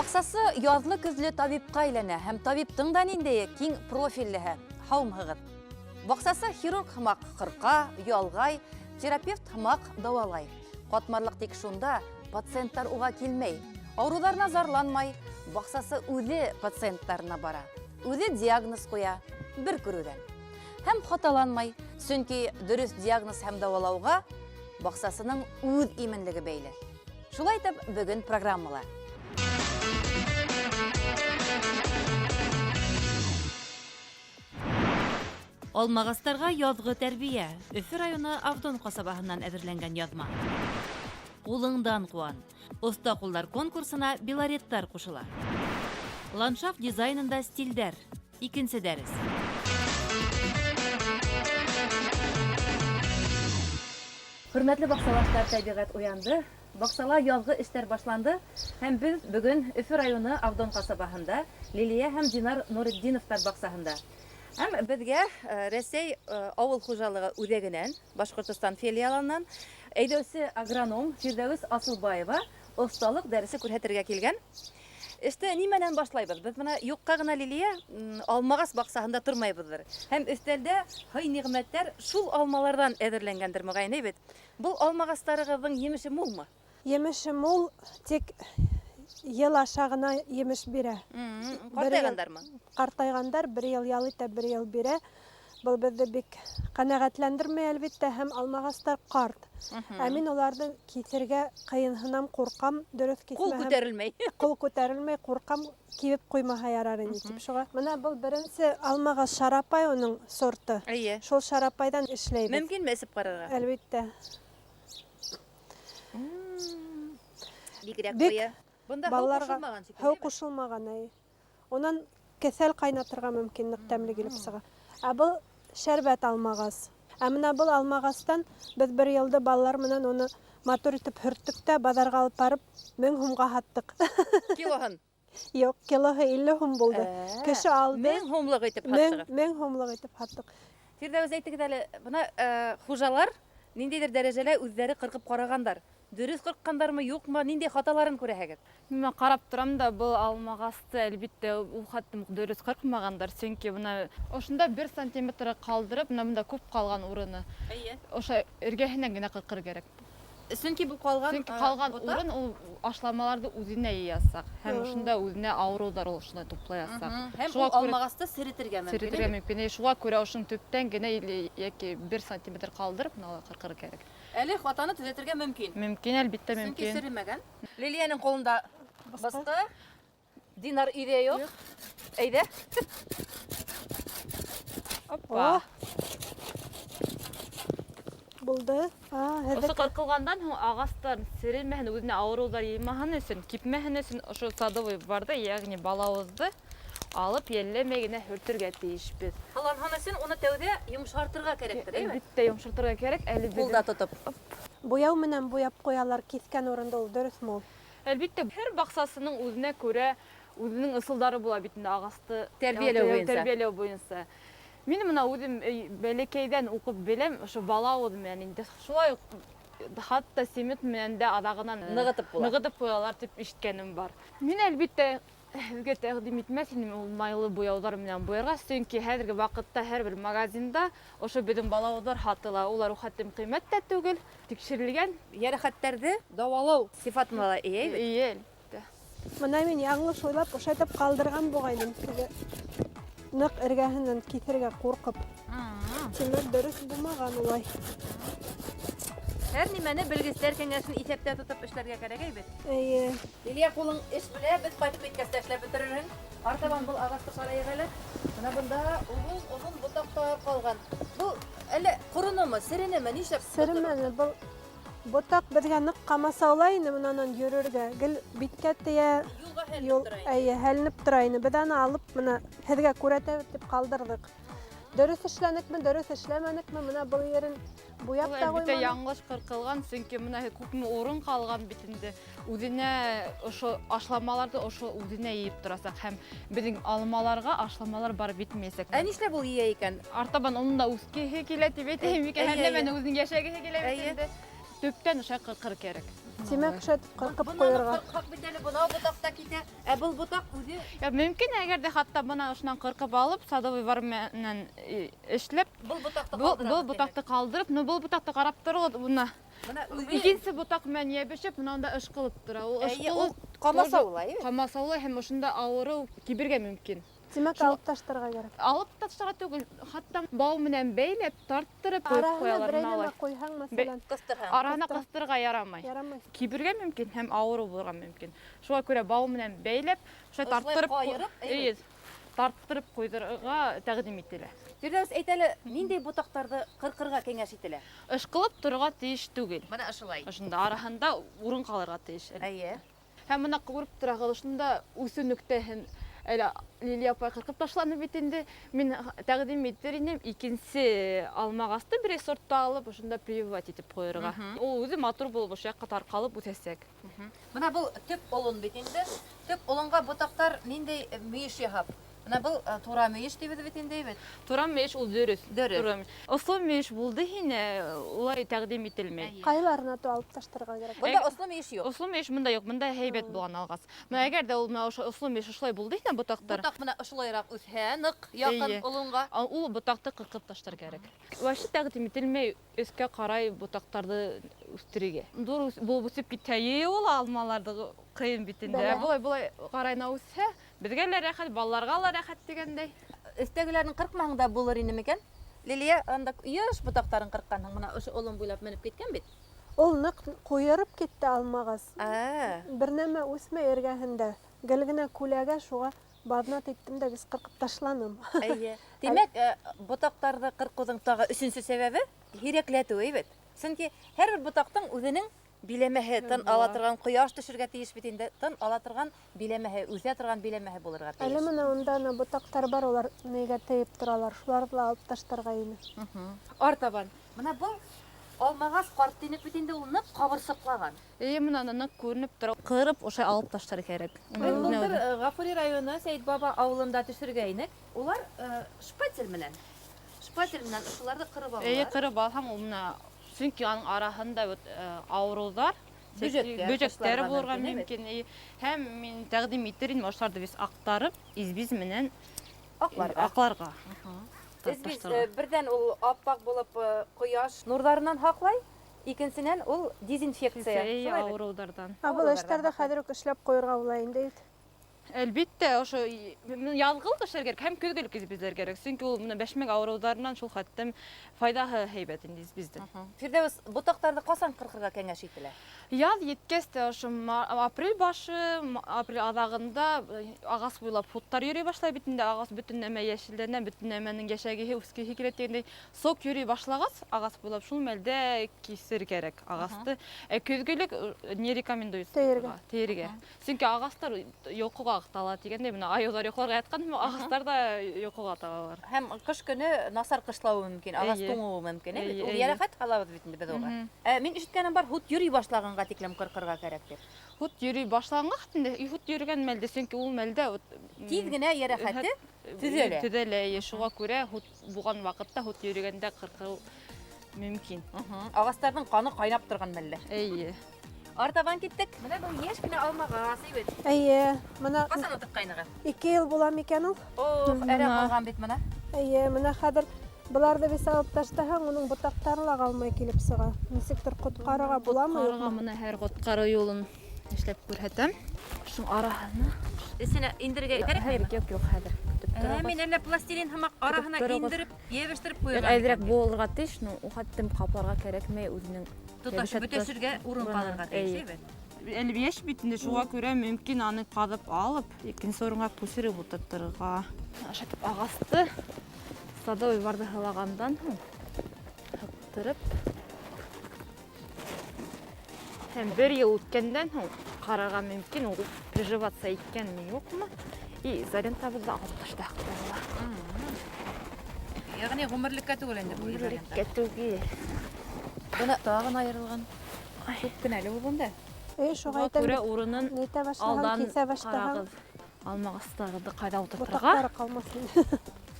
Бақсасы язлы күзлі табипқа айлана, һәм табиптың да ниндейі кең профиллігі, хаумығыд. Бақсасы хирург хымақ қырқа, ұялғай, терапевт хымақ дауалай. Қатмарлық тек шунда пациенттар уға келмей, аурударына зарланмай, бақсасы үҙе пациенттарына бара. Үҙе диагноз қоя, бір көруден. Һәм қаталанмай, сөнки дөрес диагноз һәм дауалауға бақсасының үҙ именлігі бәйлі. Шулай тіп бүгін программала. Алмағастарға язғы тәрбие. Өфі районы Авдон қасабаһынан әзірленген язма. Қолыңдан қуан. Оста қолдар конкурсына белореттар қошыла. Ландшафт дизайнында стильдер. Икенсе дәріс. Hürmetli бақсалаштар тәбиғат уянды. Бақсала язғы іштер башланды. Һәм біз бүгін Өфі районы Авдон қасабаһында Лилия һәм Динар Нуриддиновтар бақсаһында. Һәм бізге Рәсей ауыл хужалығы үҙәгенән, Башҡортостан филиалынан әйдәүсе агроном Фирдәүес Асылбаева осталыҡ дәресе күрһәтергә килгән. Эште нимәнән башлайбыҙ? Беҙ бына юҡҡа ғына Лилия алмағас баҡсаһында тормайбыҙҙыр. Һәм өҫтәлдә һый-ниғмәттәр шул алмаларҙан әҙерләнгәндер мөғәйен бит. Был алмағастарығыҙҙың емеше мулмы? Емеше мул, тик йыл аша ғына емеш бирә. Ҡартайғандармы? Ҡартайғандар бер йыл ял итә, бер йыл бирә. Был беҙҙе бик ҡәнәғәтләндермәй әлбиттә, һәм алмағастар ҡарт. Ә мин уларҙы киҫергә ҡыйынһынам, ҡурҡам, дөрөҫ киҫмәһәм. Ҡул күтәрелмәй. Ҡул күтәрелмәй, ҡурҡам, кибеп ҡуймаһа ярар ине тип шуға. Бына был беренсе алмағас шарапай уның сорты. Эйе. Шул шарапайҙан эшләйбеҙ. Мөмкинме эсеп ҡарарға? Әлбиттә. Бигерәк Бик ҡуя. Бында һыу балаларға ҡушылмаған шикелле. һыу ҡушылмаған. Унан кеҫәл ҡайнатырға мөмкинлек тәмле килеп сыға. Ә был шәрбәт алмағас. Ә менә был алмағастан беҙ бер йылды балалар менән уны матур итеп һөрттөк тә баҙарға алып барып 1000 һумға һаттык. Килоһын? Юҡ, килоһы 50 һум булды. Кеше алды. 1000 һумлыҡ итеп һаттығыҙ. 1000 һумлыҡ итеп һаттык. Фирдәүес, әйтегеҙ әле, бына хужалар ниндәйҙер дәрәжәлә үҙҙәре ҡырҡып ҡарағандар. Дөрөҫ ҡырҡҡандармы, юҡмы, ниндәй хаталарын күрәһегеҙ? Мен ҡарап торам да, был алмағасты әлбиттә ул хаттым дөрөҫ ҡырҡмағандар, сөнки бына ошонда 1 сантиметр ҡалдырып, бында күп ҡалған урыны. Эйе. Ошо эргәһенән генә ҡырҡыр кәрәк. Сөнки бұл ҡалған урын ул ашламаларҙы үҙенә йыясаҡ. Һәм ошонда үҙенә ауырыуҙар ул шундай туплаясаҡ. Һәм ул алмағасты серетергә мөмкин. Серетергә мөмкин. Шуға күрә ошоң төптән генә йәки 1 сантиметр ҡалдырып, бына ҡырҡыр кәрәк. Әле хатаны төҙәтергә мөмкин. Мөмкин, әлбиттә Сөнки мөмкин. серемәгән. Лилияның ҡулында бысҡы, Динар өйҙә юҡ. Әйҙә. Опа. Булды. Ошо ҡырҡылғандан һуң ағастар серелмәһен, үҙенә ауырыуҙар йыймаһын өсөн, кипмәһен өсөн ошо садовый барҙы, йәғни балауыҙҙы алып йәлләмәй генә һөртөргә тейешбеҙ. Һаланһын өсөн уны тәүҙә йомшартырға кәрәктер, әйме? Әлбиттә йомшартырға кәрәк, әле Ҡулда тотоп. Буяу менән буяп ҡуялар киҫкән урында, ул дөрөҫмө ул? Әлбиттә, һәр баҡсасының үҙенә күрә үҙенең ысулдары була бит инде ағасты Тәрбиәләү буйынса. Мин бына үҙем бәләкәйҙән уҡып беләм, ошо балауыҙ менән инде шулай уҡ хатта семет менән дә аҙағынан нығытып ҡуялар тип ишеткәнем бар. Мин әлбиттә һеҙгә тәҡдим итмәҫ инем ул майлы буяуҙар менән буярға, сөнки хәҙерге ваҡытта һәр бер магазинда ошо беҙҙең балауыҙҙар һатыла. Улар хаттым ҡиммәт тә түгел, тикшерелгән. Йәрәхәттәрҙе дауалау сифатында ла эйе. Эйе. Мына мин яңылыш уйлап, ошайтып ҡалдырған буғайным. Ныҡ эргәһенән киҫергә ҡурҡып. Тимер дөрөҫ булмаған улай. Һәр нимәне белгестәр кәңәшен иҫәптә тотоп эшләргә кәрәк бит. Эйе. Лилия ҡулың эш белә, беҙ ҡайтып киткәс тә эшләп бөтөрөрһөң. Артабан был ағасты ҡарайыҡ әле. Бына бында оҙон ботаҡтар ҡалған. Был әле ҡорономы, серенеме, нишләп? Серемәне, был ботаҡ беҙгә ныҡ ҡамасаулай ине менәнән йөрөргә. Гел биткә тейә һәленеп тора ине. Беҙ аны алып, бына һеҙгә күрәтәбеҙ тип ҡалдырҙыҡ. Дөрөҫ эшләнекме, дөрөҫ эшләмәнекме, бына был ерен буяп та Әлбиттә ҡуйманы. яңылыш ҡырҡылған, сөнки бына күпме урын ҡалған бит инде. Үҙенә ошо ашламаларҙы ошо үҙенә йыйып торасаҡ һәм беҙҙең алмаларға ашламалар барып етмәйәсәк. Ә нишләп ул йыя икән? Артабан onun да үҫкеһе килә тип әйтәйем икән, һәр нәмәне үҙенең йәшәгеһе килә бит инде. Төптән ошо ҡырҡыр кәрәк. Тимәк шәт кыркып куярга. Кыркып бит әле бунау ботакта китә. Ә был ботак үзе Я мөмкин, әгәр дә хатта бына ошынан кыркып алып, садовый бар менән эшләп, был ботакта бу ботакты калдырып, ну бу ботакты карап торгыз, буна. Менә Икенче ботак менән ябешеп, монда ышкылып тора. Ул ышкылып камасаулай. камасаулы һәм ошында авыру кибергә мөмкин. Тимәк алып таштырга кирәк. Алып ташларга түгел, хатта бау менән бәйләп, тарттырып куеп Арасына куялар берәй налай. нәмә куйһаң, мәсәлән, Кыстырһаң. Араны кыстырга ярамай. ярамый. Кибергә мөмкин һәм авыру булырга мөмкин. Шуңа күрә бау менән бәйләп, шулай тарттырып, кайырып, тарттырып куйдырга тәкъдим ителә. Фирдәүс әйтәле, нинди ботактарды кыркырга киңәш ителә? Ышкылып торырга тиеш түгел. Менә ышылай. Ошонда араһында урын калырга тиеш. Әйе. Һәм моны күреп торагыз, ошонда үсү нөктәһен әле Лилия апай кыркып ташланып бит инде. Мин тәкъдим итер идем икенче алмагасты бер сортта алып, ошонда прививать итеп куярга. Ул үзе матур булып ошо якка таркалып үсәсәк. Менә бул төп олон бит инде. Төп олонга ботактар нинди мөеш яһап? Менә бул тура мөеш дибез бит инде бит. Турам меш ул дөрес. Дөрес. Осло меш булды һине, улай тәкъдим ителмәй. Кайларына то алып таштырга кирәк. Бунда осло мөеш юк. Осло меш монда юк, монда һәйбәт булган алгас. Менә әгәр дә ул менә осло меш ошолай булды һине ботактар. Ботак менә ышылайрак үсә, нык, якын Әйе. олонга. Ул ботакты кыркып ташлар кирәк. Вашы тәкъдим ителмәй өскә карай ботактарды үстерергә. Дур бул үсеп китәе ул алмаларды кыйын бит инде. Бәлә. Булай карайна үсә, безгә лә рәхәт, балаларга ла рәхәт дигәндәй. Өстәгеләрнең кыркмагында булыр инде микән? Лилия анда еш ботактарын кыркканның, менә ошо олон буйлап менеп киткән бит. Ул нык куйырып китте алмагас. А, Бер нәмә үсмәй эргәһендә. Гел генә күләгә шуга баҙнат иттем дә без кыркып ташланым. әйе. Димәк, ботактарды кыркудың тагы өченче сәбәбе һирәкләтү бит. Чөнки һәр бер ботактың үзенең биләмәһе, тын ала торган, кояш төшергә тиеш бит инде. Тын ала торган биләмәһе, үсә торган биләмәһе булырга тиеш. Әле менә унда ботактар бар, улар нигә тейеп торалар. Шуларны алып таштырга ине. Артабан. Менә бу алмагас карт тинеп бит инде ул нык кабырсыклаган. Менә аны күренеп тора. Кырып ошай алып ташлар кирәк. Былтыр Гафури районы Сәйд Баба авылында төшергәйнек. Улар шпатель менән ошыларды кырып алалар. Кырып алһаң, ул менә чөнки аның араһында авырулар, бөҗәктәр булырга мөмкин. Һәм мин тәкъдим итер идем ошоларны без актарып, избиз менән акларга. Избиз бердән ул аппак булып кояш нурларынан хаклай, икенчедән ул дезинфекция. Авырулардан. Бу эшләрдә хәзер үк эшләп куярга була инде. Әлбәттә, ошо язгыл эшләргә кирәк, һәм көзгелек избизләр кирәк. Чөнки ул менә бәшмәк авыруларыннан шул хәттәм файдаһы һәйбәт инде избиздә. Фирдәүс, ботактарды касан кыркырга кәңәш ителә? Яз еткәс тә ошо апрель башы, апрель азагында агас буйлап хуттар йөри башлай бит инде. Агас бөтен нәмә яшелләнә, бөтен нәмәнең яшәгеһе, үскеһе килә дигәндәй, сок йөри башлагас, агас буйлап шул мәлдә кисер кирәк агасты. Көзгелек не рекомендуется тиергә. Чөнки агастар йокыга тала дигәндәй, менә аюлар йокларга яткан, агастар да йокыга талалар. Һәм кыш көне насар кышлавы мөмкин, агас туңуы мөмкин. Ул ярәхәт калабыз бит инде без уга. Мин ишеткәнем бар, хут йөри башлаганга тиклем кыркырга кирәк дип. Хут йөри башлаганга инде, хут йөргән мәлдә, чөнки ул мәлдә Тиз генә ярәхәте төзәлә. Төзәлә, шуңа күрә хут булган вакытта хут йөргәндә кыркыл мөмкин. Агастарның каны кайнап торган мәлдә. Әйе. Артабан киттек. Менә бу яшь кенә алмагас бит. Әйе, менә Касан утып кайнаган? 2 ел була микән ул? Әрә калган бит менә. Әйе, менә хәзер буларда без алып таштаһаң, уның ботактары ла калмай килеп сыга. Нисектер коткарырга буламы, юкмы? Карга менә һәр коткару юлын эшләп күрһәтәм. Шуның араһына. Сине индергә кирәкме? Юк, хәзер. Мин әллә пластилин һәм араһына индереп, ябештырып куйган. Әйдерәк булырга тиеш, ну хәттем капларга кирәкмәй үзенең Туташ бөтәшергә урын калырга тиеш бит. Әле яшь бит инде, шуңа күрә мөмкин аны казып алып, икенче урынга күчереп утыртырга. Ашатып агасты. Садовый барды халагандан хаттырып. Һәм бер ел үткәндән һуң карарга мөмкин, ул приживаться иткәнме, юкмы? И зарентабызда алып ташлак була. Ягъни гомерлеккә түгел инде бу изаренда. Кәтүге. Буны тагын айырылган. Күп кенә әле ул бунда. Шуга Күрә әйтәм. урынын Нәйтә башлаган, алдан кисә башлаган. карагыз. Алмагыстагыды кайда утыртырга? Ботактары калмасын.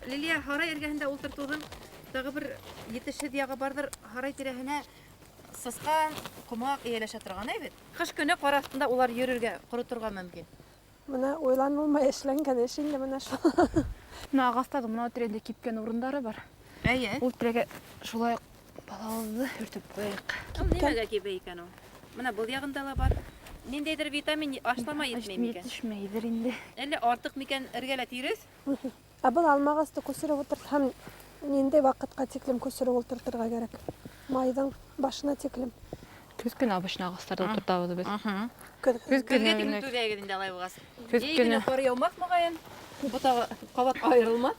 Лилия Харай эргәһендә ултыртуның тагы бер ятешһез ягы бардыр. Харай тирәһенә сысқан, құмақ иеләшә торган бит. Кыш көне кар астында улар йөрергә, корытырга мөмкин. Менә уйланылмай эшләнгән эш инде менә шул. Мына ағастардың мына тирәдә кипкән урындары бар. Әйе. Ул тирәгә шулай балавызды үртеп куйык. Нимәгә кибә икән ул? Менә был ягында ла бар. Ниндәйдер витамин ашламай етмәй микән? Итешмәйдер инде. Әллә артык микән эргәлә тирес? Ә был алмагасты күсереп утырсам, нинди вакытка тиклем күсереп утыртырга кирәк? Майның башына тиклем. Көз көне обычно ағастарда утыртабыз без. Көз Көзгә тиң түләгә инде алай булгас. Көз көне. Кар яумак мөгаен. Бутагы кабат айрылма.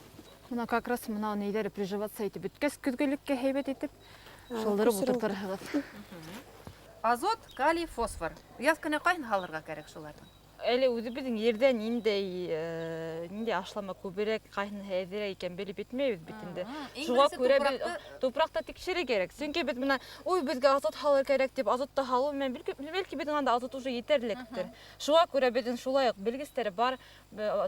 Мына как раз мына нәйләре приживаться итеп беткәс көзгелеккә һәйбәт итеп шулдырып утыртырыгыз. Азот, калий, фосфор. Яз көне кайны халырга кирәк шуларны? Әле үзебезнең ердә нинди ашлама күбрәк кайны һәйдерә икән белеп бетмәйбез бит инде. Шуңа күрә без тупракта тикшерә кирәк. Чөнки без менә ой безгә азот халыр кирәк дип азотта халу мен бәлки безнең анда азот уже җитәрлектер. Шуңа күрә безнең шулай ук белгечләре бар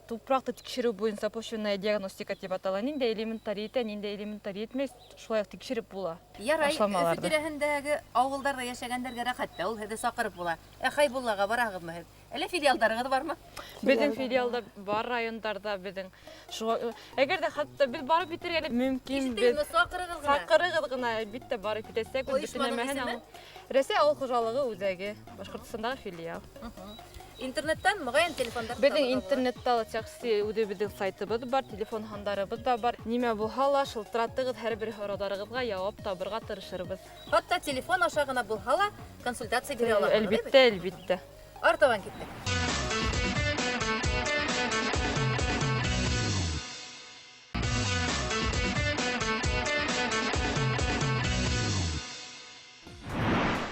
тупракта тикшерү буенча почвенная диагностика дип атала. Нинди элементтар итә, нинди элементтар итмәс, шулай ук тикшереп була. Ярай, фитирәһендәге авылларда яшәгәндәргә рәхәт, ул һәдә сакырып була. Хайбуллага барагызмы һез? Әле филиалдарыгыз бармы? Безнең филиалдар бар районнарда безнең. Шуңа әгәр дә хәтта без барып битергә мөмкин без сакырыгыз гына биттә барып битәсәк, без битенәмәһен. Рәсәй авыл хуҗалыгы үзәге, Башкортстандагы филиал. Интернеттан мөгаен телефондар. Безнең интернетта ла тексты үзебезнең сайтыбыз бар, телефон хандарыбыз да бар. Нимә булса ла шылтыратыгыз, һәрбер сорауларыгызга җавап табырга тырышырбыз. Хатта телефон аша гына булса ла консультация бирә алабыз. Әлбәттә, әлбәттә. Артабан киттек.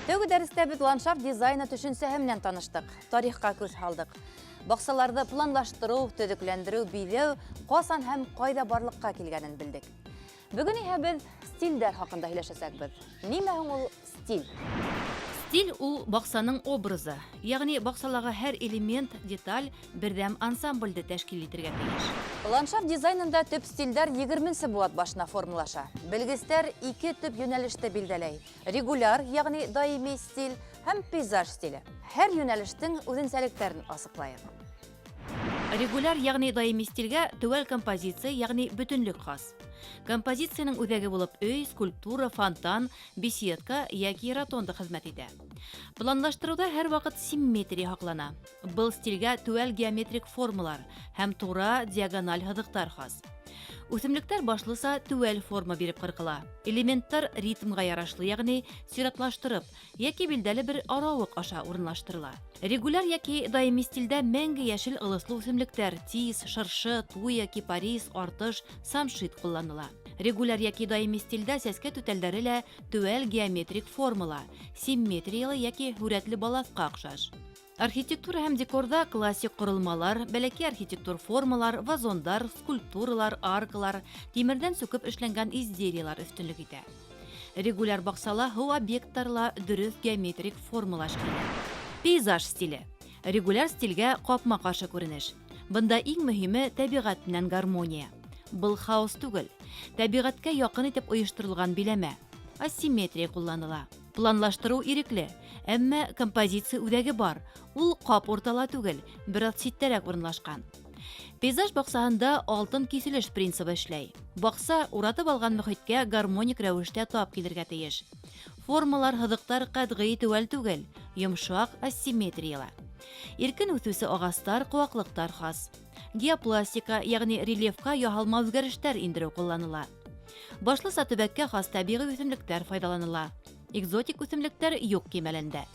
Тәүге дәрестә без ландшафт дизайны төшенсәһе менән таныштык, тарихка күз һалдык. Баксаларда планлаштыру, төзекләндерү, биләү касан һәм кайда барлыкка килгәнен белдек. Бүген иһә без стильдәр хакында һөйләшәсәкбез. Нимә һуң ул стиль? Стиль ул баксаның образы, ягъни баксаларга һәр элемент, деталь бердәм ансамбльдә тәшкил итәргә тиеш. Ландшафт дизайнында төп стильдәр 20 буат башына формулаша. Белгечләр ике төп юнәлештә билдәләй: регуляр, ягъни даими стиль һәм пейзаж стиле. Һәр юнәлештең үзенчәлекләрен асыклаек. Регуляр, ягъни даими стильгә төгәл композиция, ягъни бөтенлек хас. Композицияның үзәге булып өй, скульптура, фонтан, беседка яки ротонда хезмәт итә. Планлаштыруда һәр вакыт симметрия һаклана. Был стильгә төгәл геометрик формалар һәм тура диагональ һыдыктар хас. Үсемлектәр башлыса төгәл форма биреп кыркыла. Элементтар ритмга ярашлы, ягъни сиратлаштырып яки билдәле бер аралык аша урынлаштырыла. Регуляр яки даими стильдә мәңге яшел ылыслы үсемлектәр, тис, шыршы, туя, кипарис, артыш, самшит кулланыла. Регуляр яки даими стильдә сәскә түтәлләре лә төгәл геометрик формала, симметриялы яки һүрәтле баласка охшаш. Архитектура һәм декорда классик корылмалар, бәләки архитектур формалар, вазондар, скульптуралар, аркалар, тимердән сүкеп эшләнгән изделиялар өстенлек итә. Регуляр баксала һәм объектларла дөрес геометрик формалаш килә. Пейзаж стиле. Регуляр стильгә капма-каршы күренеш. Бында иң мөһиме табигать белән гармония. Был хаос түгел. Табигатькә якын итеп оештырылган биләмә. Асимметрия кулланыла. Планлаштыру ирекле, әмма композиция үзәге бар. Ул кап уртала түгел, бер читтәрәк урынлашкан. Пейзаж баксаһында алтын киселеш принцибы эшләй. Бакса уратып алган мөхиткә гармоник рәвештә тап килергә тиеш. Формалар, һыдыктар катгый түгел, йомшак, асимметриялы. Иркен үсүсе агастар, куаклыктар хас. Геопластика, ягъни рельефка яһалма үзгәрештәр индерү кулланыла. Башлыса төбәккә хас табигый үсемлектәр файдаланыла. Экзотик үсемлектәр юк кимәлендә.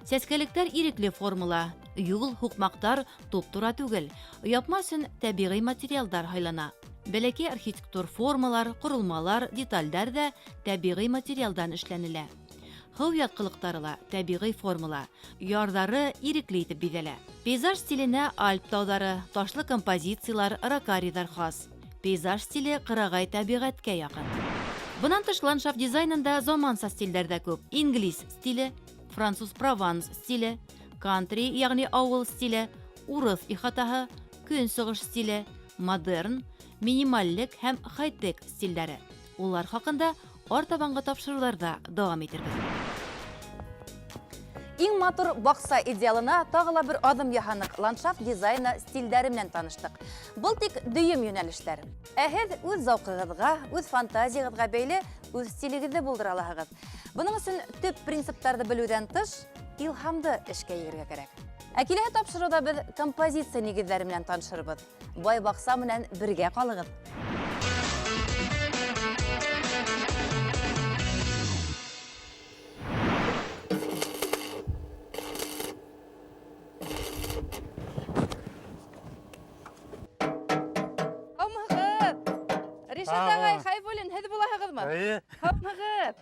Сәскәлектәр ирекле формула, юл, хукмактар туп-тура түгел, япма өчен табигый материалдар хайлана. Бәләки архитектур формалар, корылмалар, детальләр дә табигый материалдан эшләнелә. Һыу яткылыктары табигый формула, ярдары ирекле итеп биҙәлә. Пейзаж стиленә Альп тауҙары, ташлы композициялар, ракариҙар хас. Пейзаж стиле кырагай табиғәткә яҡын. Бынан тыш ландшафт дизайнында заманса стильдәр дә күп. Инглиз стиле, француз прованс стиле, кантри, ягъни ауыл стиле, урыҫ ихатаһы, көнсығыш стиле, модерн, минималлек һәм хай-тек стильдәре. Улар хаҡында артабанғы тапшырыуҙарҙа дауам итербеҙ. Иң матур бақса идеалына тағыла бір адым яһанық ландшафт дизайны стильдәре белән таныштык. Бұл тик дөйем юнәлешләр. Һез үз зауқыгызга, үз фантазиягызга бәйле үз стилегезне булдыра аласыз. Буның өчен төп принципларны белүдән тыш, илһамды эшкә егәргә кирәк. Киләһе тапшыруда без композиция нигезләре белән танышырбыз. Бай бакса белән бергә калыгыз. Ришат агай, хайболин, һез булаһыгызмы? Хапмагыз.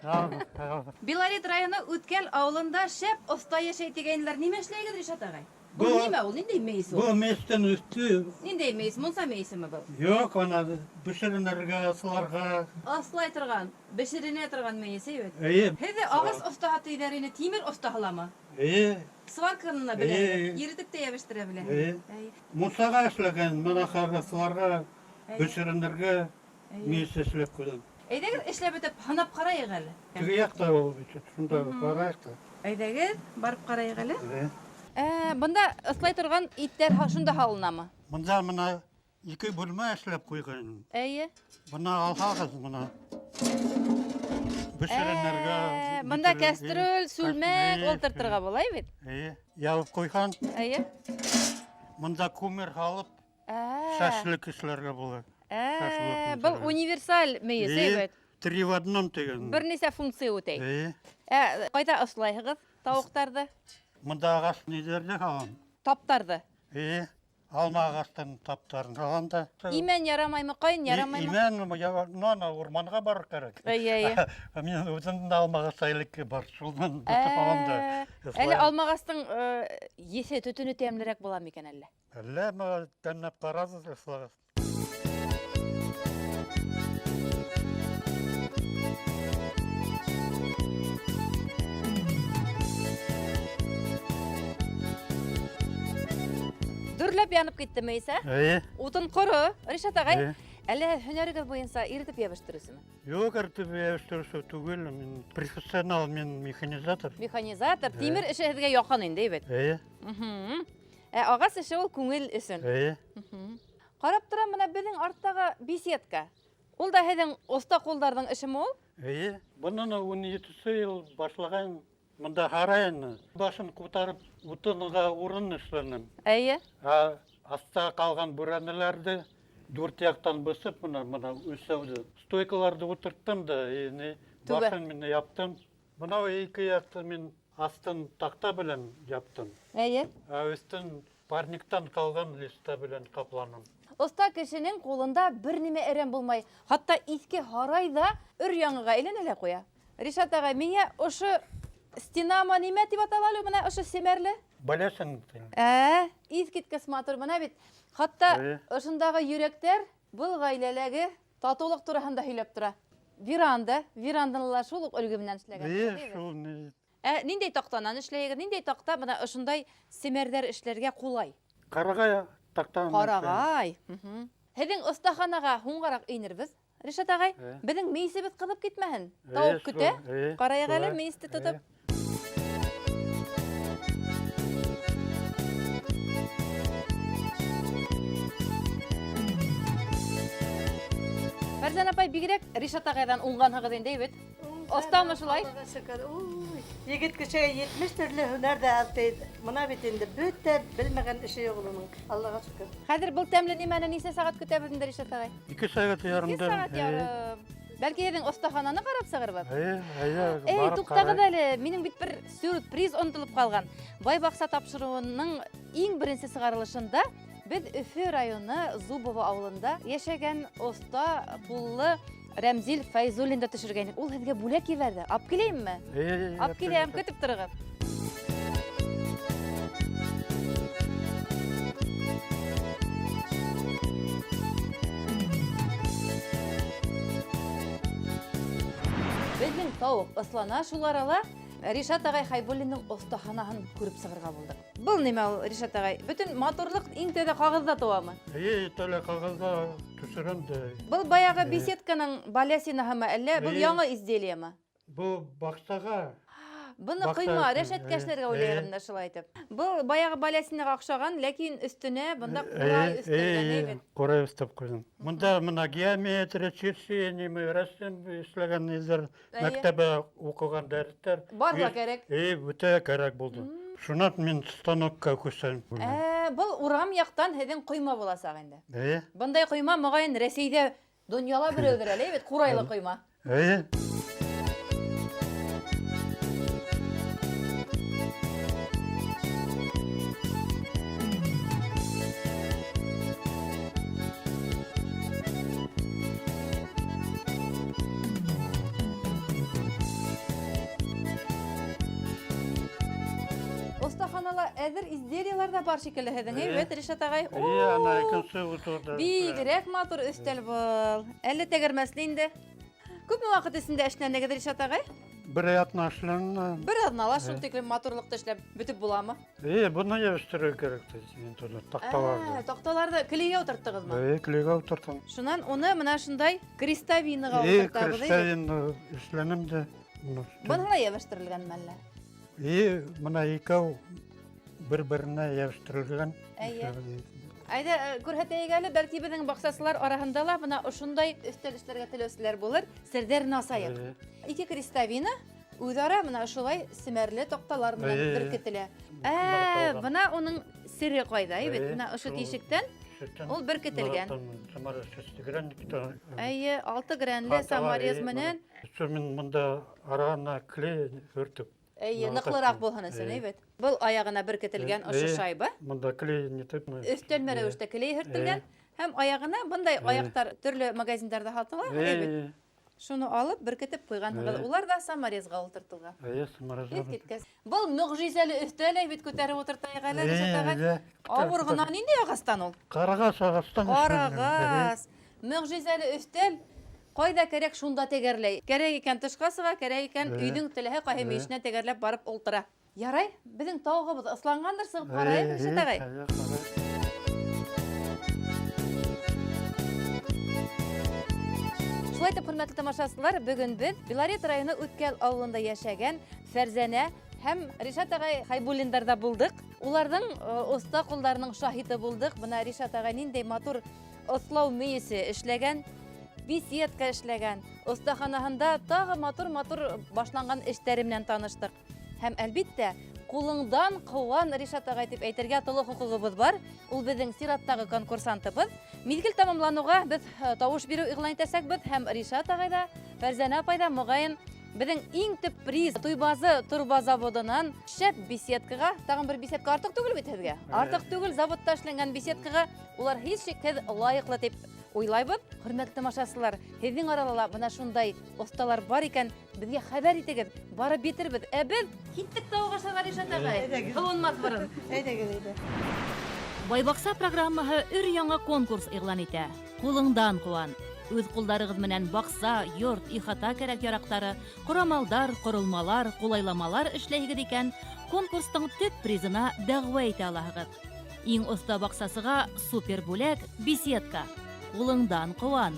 Белорет районы Үткәл авылында шәп оста яшәй дигәннәр нимә эшләйгез, Ришат агай? Бу нимә ул? Нинди мейс ул? Бу мейстен үсті. Нинди мейс? Монса мейсеме бу? Yok, ona pişirinlerge, ısılarga. Аслай торган, бешеренә торган мейс, әйбәт. İyi, Һез агас остаһы тидәрене тимер остаһыламы? iyi, Сварканы белә, иретеп тә ябыштыра белә. iyi. Musaga işlegen, manakarga, ısılarga, pişirinlerge meyse işlep koydum. Әйдәгез эшләп бетеп, һанап карайык әле. Tüge yakta o biçim, şunda karayakta. Әйдәгез, барып карайык әле. İyi. Бында ыслай торган иттәр шунда һалынамы? Bunda mına iki bölme işlep koygan. Әйе. Buna alhağız buna. Pişirinlerge. Бында кастрюль, сүлмәк олтыртырга була бит. İyi. Yavıp koygan, Әйе. bunda kumir alıp şaşlık işlerge bulur. Бұл универсаль мейс, әйбәт. 3 в 1 деген. Бер нисә функция үтәй. İyi. Кайда ыслайһыгыз тауыктарды, Mında ağaç nederlik alan. таптарды? İyi. Alma ağaçtan taptarın alan da. Имән ярамаймы, кайын ярамаймы? İmen, nana ormanға barır керек. Әйе. Мен өзімді алмаға сайлыққа бар. Шулдан бұтып алам да. Әле алмагастың есе төтүнү тәмлерәк була микән әллә? Әллә, ма тәннәп қаразыз ысылағыз. Дүрләп янып китте мейсә? Әйе. Утын коры, Ришат агай. Әйе. Әле һөнәрегез буенча иретеп ябыштырырсызмы? Yok artık ябыштырышы түгел. Мен профессионал, мен механизатор. Механизатор, тимер эше һезгә якын инде бит. Әйе. Агас эше ул күңел өчен. Әйе. Карап торам, менә безнең арттагы беседка. Ул да һеҙҙең оста ҡулдарҙың эшеме ул? Әйе. Бұны 17 йыл башлаған. Мында һарайын. Башын күтәреп, утынға урын эшләнем. Әйе. Аста қалған бүрәнелерді 4 яқтан бысып, мына өсәуді. Стойкаларды отырттым да, башын мен яптым. Мына 2 яқты мен астын тақта білен яптым. Әйе. Өстін парниктан қалған листа білен қапланым. Оста кешенең ҡулында бер нимә әрәм булмай, хатта иҫке һарай ҙа өр-яңыға әйләнә ҡуя. Ришат ағай, миңә ошо стенама нимә тип аталалу, менә ошо семәрле? Беләсең. Иҫ киткес матур, менә бит. Хатта ошондағы йөрәктәр был ғаиләләге татыулыҡ тураһында һөйләп тора. Веранданалар шул уҡ өлгө менән эшләгән. Ниндәй таҡтанан эшләйегеҙ? Ниндәй таҡта менә ошондай семәрҙәр эшләргә ҡулай? Ҡарағай таҡтан. Ҡарағай. Һеҙҙең оҫтаханаға һуңғараҡ инербеҙ. Ришат ағай, беҙҙең мейсебеҙ ҡыҙып китмәһен. Тауыҡ көтә. Ҡарайыҡ әле мейесте тотоп. Фәрзән апай, бигерәк Ришат ағайҙан уңғанһығыҙ инде бит. Остамы шулай? Егет кешегә 70 төрле һөнәр дә алты. Мына бит инде бөтә белмәгән эше юк уның. Аллаға шөкөр. Хәзер был тәмле нимәне нисә сәғәт көтәбеҙ инде, Ришат ағай? 2 сәғәт ярымда. 2 сәғәт ярым. Бәлки һеҙҙең оҫтахананы ҡарап сығырбыҙ? Эй, туҡтағыҙ әле, минең бит бер сюрприз онотолоп ҡалған. Бай баҡса тапшырыуының иң беренсе сығарылышында беҙ Өфө районы Зубово ауылында йәшәгән оста ҡуллы Рәмзил Фәйзуллинды төшөргәйнек. Ул һеҙгә бүләк ебәрҙе. Ап киләйемме? Ап киләм, көтөп торығыҙ. Безнең тауыҡ ыслана, шул арала Ришат ағай Хайбуллиндың оҫтаханаһын күреп сығырға булдык. Был нимә ул, Ришат ағай? Бөтөн матурлыҡ иң тәүҙә ҡағыҙҙа тыуамы? Тәлә ҡағыҙҙа төшөрәм дә. Был баяғы беседканың балясинаһымы, әллә был яңы изделиямы? Бұл баҡсаға. Буны Бакса кыйма, өстүнө, рәшәткәшләргә уйлайм да шулай итеп. Бу баягы балясинага охшаган, ләкин өстенә бында курай өстәлгән әйбет. Курай өстәп куйдым. Монда мына геометрия, чиршение, рәсем эшләгән низер, мәктәбе укыган дәресләр. Барга кирәк. Үтә кирәк булды. Шуннан мин станокка күчтем. Бу урам яктан һеҙҙең ҡойма буласаҡ инде. Әйе. Бындай ҡойма моғайын Рәсәйҙә донъяла берәүҙер әле, бит ҡурайлы ҡойма. Әйе. Остаханала әҙер изделиялар да бар шикелле һеҙҙең, әйбәт, Ришат ағай. Әйе, ана икенсе утырда. Бигерәк матур өҫтәл был. Әле тәгәрмәсле инде. Күпме ваҡыт эсендә эшләнегеҙ, Ришат ағай? Бер ятна эшләнгән. Бер аҙнала шул тиклем матурлыҡты эшләп бөтөп буламы? Әйе, буны йәбештерергә кирәк мин тула такталарны. Таҡталарҙы клейгә ултырттығыҙмы? Әйе, клейга утыртам. Шунан уны мына шундай крестовинаға Әйе, ултыртабыҙ. креставин эшләнем дә. Быны ла йәбештерелгән мәллә? Әйе, мына икәү бер-беренә йәбештерелгән. Әйе. Әйҙә, күрһәтәйек әле, бәлки беҙҙең баҡсасылар араһында ла бына ошондай өҫтәл эшләргә теләүселәр булыр. Серҙәрен асайыҡ. Ике крестовина үҙ-ара мына ошолай семәрле таҡталар менән беркетелә. Бына уның сере ҡайҙа, әйбет, бына ошо тишектән ул беркетелгән. Әйе, 6 грәнле саморез менән. Мин монда арана клей һөртөп. Әйе, ныҡлыраҡ булһын өсөн, әйбет. Был аяғына беркетелгән ошо шайба. Монда клей нитеп. Өҫтәлмә рәүештә клей һөртөлгән. Һәм аяғына бындай аяҡтар төрлө магазиндарда һатыла, әйбет. Шуны алып беркетеп ҡуйғанһығыҙ. Улар да саморезға ултыртылған. Әйе, саморезға. Был мөғжизәле өҫтәл, әйбет, күтәреп ултыртайыҡ әле, Ришат ағай. Ауыр ғына ниндәй ағастан ул? Ҡарағас ағастан. Ҡарағас. Мөғжизәле өҫтәл ҡайҙа кәрәк шунда тәгәрләй. Кәрәк икән тышҡа сыға, кәрәк икән өйҙөң теләһә ҡайһы мейешенә тәгәрләп барып ултыра. Ярай, беҙҙең тауығыбыҙ ысланғандыр, сығып ҡарайыҡ, Ришат ағай. Шулай итеп, хөрмәтле тамашасылар, бөгөн беҙ Белорет районы Үткәл ауылында йәшәгән Фәрзәнә һәм Ришат ағай Хайбуллиндарда булдык. Уларҙың оста ҡулдарының шаһиты булдык. Бына Ришат ағай ниндәй матур ослау мейесе эшләгән, беседка эшләгән, остаханаһында тағы матур-матур башланған эштәре менән таныштык. Һәм әлбиттә, ҡулыңдан ҡыуан Ришат ағай тип әйтергә тулы хоҡуғыбыҙ бар. Ул беҙҙең сираттағы конкурсантыбыҙ. Миҙгел тамамланыуға беҙ тауыш биреү иғлан итәсәкбеҙ һәм Ришат ағайҙа, Фәрзәнә апайҙа моғайын беҙҙең иң төп приз Туйбазы турба заводынан шәп беседкаға, тағын бер беседка артыҡ түгел бит һеҙгә. Артыҡ түгел, заводта эшләнгән беседкаға улар һис шикһеҙ лайыҡлы тип уйлайбыҙ. Хөрмәтле тамашасылар, һеҙҙең арала бына шундай осталар бар икән, беҙгә хәбәр итегеҙ, барып битербеҙ. Ә беҙ киттек тауыҡ ашарға, Ришат ағай. Һыуынмаҫ борон. Әйҙәгеҙ. Байбаҡса программаһы өр-яңы конкурс иғлан итә. Ҡулыңдан ҡыуан. Үҙ ҡулдарығыҙ менән баҡса, йорт, ихата кәрәк-яраҡтары, ҡорамалдар, ҡоролмалар, ҡулайламалар эшләйһегеҙ икән, конкурстың төп призына дәғүә итә алаһығыҙ. Иң оҫта баҡсасыға супер бүләк беседка. Ҡулыңдан ҡыуан.